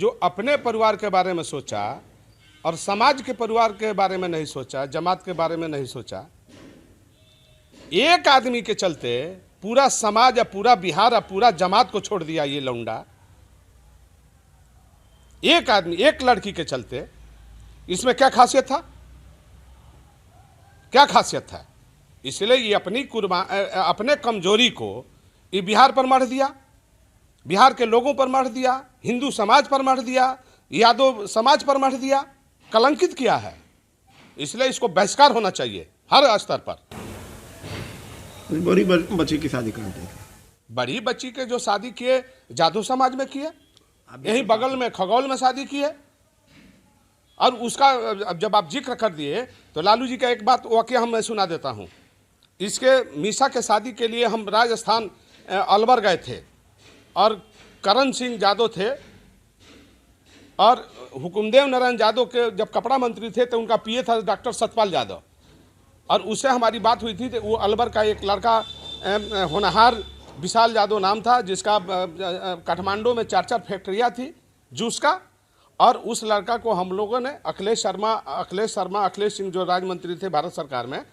जो अपने परिवार के बारे में सोचा और समाज के परिवार के बारे में नहीं सोचा, जमात के बारे में नहीं सोचा, एक आदमी के चलते पूरा समाज या पूरा बिहार या पूरा जमात को छोड़ दिया ये लौंडा। एक आदमी, एक लड़की के चलते। इसमें क्या खासियत था? क्या खासियत था? इसलिए ये अपने कमजोरी को ये बिहार पर मढ़ दिया, बिहार के लोगों पर मढ़ दिया, हिंदू समाज पर मढ़ दिया, यादव समाज पर मढ़ दिया, कलंकित किया है। इसलिए इसको बहिष्कार होना चाहिए हर स्तर पर। बड़ी बच्ची की शादी करते थे, बड़ी बच्ची के जो शादी किए जादव समाज में किए, यही बगल में खगौल में शादी की है। और उसका अब जब आप जिक्र कर दिए तो लालू जी का एक बात वाकया हम मैं सुना देता हूँ। इसके मीसा के शादी के लिए हम राजस्थान अलवर गए थे और करण सिंह यादव थे और हुकुमदेव नारायण यादव के जब कपड़ा मंत्री थे तो उनका पीए था डॉक्टर सतपाल यादव, और उससे हमारी बात हुई थी। तो वो अलवर का एक लड़का होनहार विशाल यादव नाम था, जिसका काठमांडू में 4-4 फैक्ट्रियाँ थी जूस का, और उस लड़का को हम लोगों ने अखिलेश सिंह जो राज्य मंत्री थे भारत सरकार में,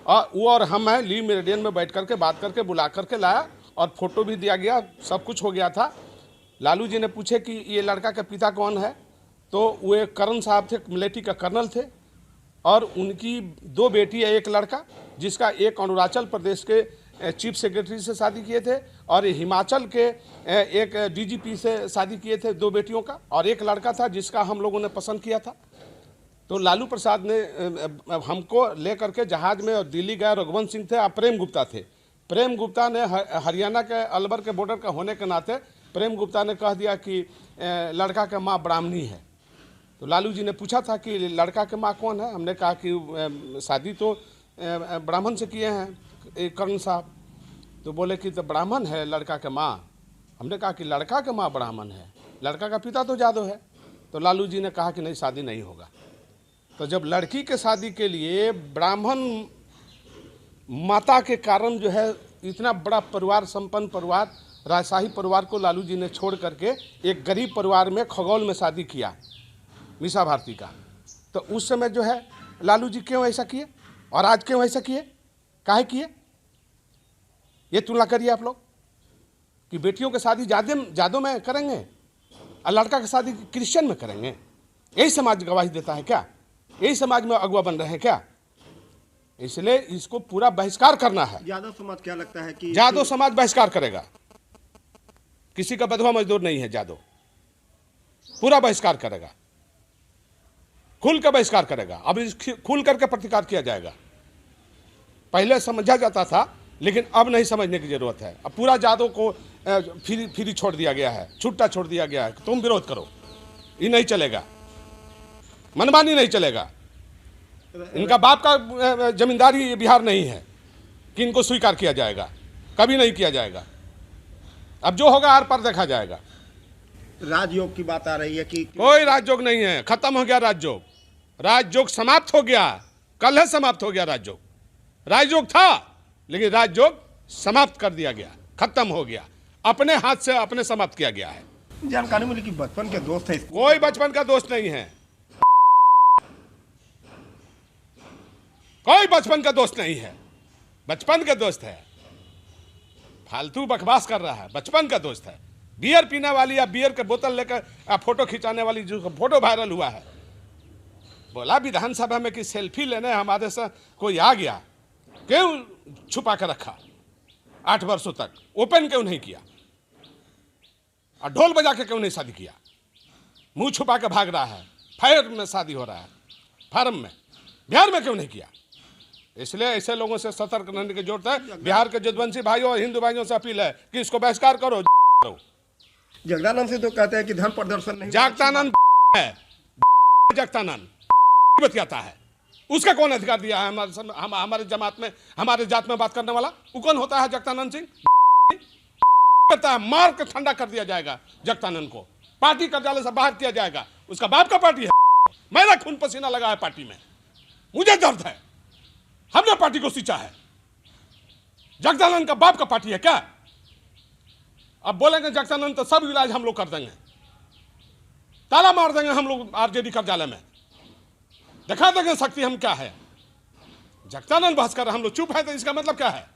और वो और हम हैं ली मेरिडियन में बैठ करके बात करके बुला करके लाया और फोटो भी दिया गया, सब कुछ हो गया था। लालू जी ने पूछे कि ये लड़का का पिता कौन है, तो वो एक करण साहब थे, मिलिट्री का कर्नल थे, और उनकी 2 बेटी है, एक लड़का जिसका एक अरुणाचल प्रदेश के चीफ सेक्रेटरी से शादी किए थे और हिमाचल के एक डीजीपी से शादी किए थे 2 बेटियों का, और एक लड़का था जिसका हम लोगों ने पसंद किया था। तो लालू प्रसाद ने हमको लेकर के जहाज में और दिल्ली गए। रघुवंश सिंह थे और प्रेम गुप्ता थे। प्रेम गुप्ता ने हरियाणा के अलवर के बॉर्डर का होने के नाते प्रेम गुप्ता ने कह दिया कि लड़का का माँ ब्राह्मणी है। तो लालू जी ने पूछा था कि लड़का के माँ कौन है? हमने कहा कि शादी तो ब्राह्मण से किए हैं कर्ण साहब। तो बोले कि तो ब्राह्मण है लड़का के माँ। हमने कहा कि लड़का के माँ ब्राह्मण है, लड़का का पिता तो यादव है। तो लालू जी ने कहा कि नहीं, शादी नहीं होगा। तो जब लड़की के शादी के लिए ब्राह्मण माता के कारण जो है इतना बड़ा परिवार, संपन्न परिवार, राजशाही परिवार को लालू जी ने छोड़ करके एक गरीब परिवार में खगौल में शादी किया मीसा भारती का, तो उस समय जो है लालू जी क्यों ऐसा किए और आज क्यों ऐसा किए, काहे किए? ये तुलना करिए आप लोग कि बेटियों की शादी जादव में करेंगे और लड़का की शादी क्रिश्चियन में करेंगे। यही समाज गवाही देता है क्या? यही समाज में अगुआ बन रहे हैं क्या? इसलिए इसको पूरा बहिष्कार करना है। यादव समाज क्या लगता है कि यादव समाज बहिष्कार करेगा। किसी का बधवा मजदूर नहीं है यादव, पूरा बहिष्कार करेगा, खुल कर बहिष्कार करेगा। अब खुल करके प्रतिकार किया जाएगा। पहले समझा जाता था लेकिन अब नहीं समझने की जरूरत है। अब पूरा यादव को फ्री छोड़ दिया गया है, छुट्टा छोड़ दिया गया है। तुम विरोध करो, ये नहीं चलेगा, मनमानी नहीं चलेगा। इनका बाप का जमींदारी बिहार नहीं है कि इनको स्वीकार किया जाएगा, कभी नहीं किया जाएगा। अब जो होगा आर पार देखा जाएगा। राजयोग की बात आ रही है कि कोई राजयोग नहीं है, खत्म हो गया राजयोग। राजयोग समाप्त हो गया, कल है समाप्त हो गया राजयोग। राजयोग था लेकिन राजयोग समाप्त कर दिया गया, खत्म हो गया, अपने हाथ से अपने समाप्त किया गया है। जानकारी मिली कि बचपन के दोस्त है। कोई बचपन का दोस्त नहीं है, कोई बचपन का दोस्त नहीं है। बचपन का दोस्त है, फालतू बकवास कर रहा है। बचपन का दोस्त है। बियर पीने वाली या बियर के बोतल लेकर फोटो खिंचाने वाली जो फोटो वायरल हुआ है, बोला विधानसभा में कि सेल्फी लेने हमारे से कोई आ गया, क्यों छुपा कर रखा? 8 वर्षों तक ओपन क्यों नहीं किया? और ढोल बजा के क्यों नहीं शादी किया? मुंह छुपा के भाग रहा है। फायर में शादी हो रहा है, फार्म में, बिहार में क्यों नहीं किया? इसलिए ऐसे लोगों से सतर्क रहने की जरूरत है। बिहार के जदवंशी भाइयों और हिंदू भाइयों से अपील है कि इसको बहिष्कार करो। जगदानंद से तो कहते हैं कि धर्म प्रदर्शन नहीं। जगदानंद है, जगदानंद बतियाता है, उसका कौन अधिकार दिया है हमारे जमात में, हमारे जात में बात करने वाला? वो कौन होता है जगदानंद सिंह? करता है, मार के ठंडा कर दिया जाएगा जगदानंद को, पार्टी कार्यालय से बाहर किया जाएगा। उसका बाप का पार्टी है। मेरा खून पसीना लगा है पार्टी में, मुझे दर्द है, हमने पार्टी को सींचा है। जगदानंद का बाप का पार्टी है क्या? अब बोलेंगे जगदानंद तो सब इलाज हम लोग कर देंगे। ताला मार देंगे हम लोग आरजेडी कार्यालय में, दिखा देंगे शक्ति हम क्या है। जगदानंद बहस कर रहे, हम लोग चुप है तो इसका मतलब क्या है?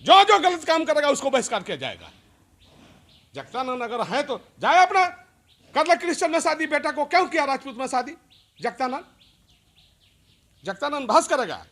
जो जो गलत काम करेगा उसको बहिष्कार किया जाएगा। जगदानंद अगर है तो जाए अपना कर ले क्रिश्चियन में शादी, बेटा को क्यों किया राजपूत में शादी? जगदानंद बहस करेगा।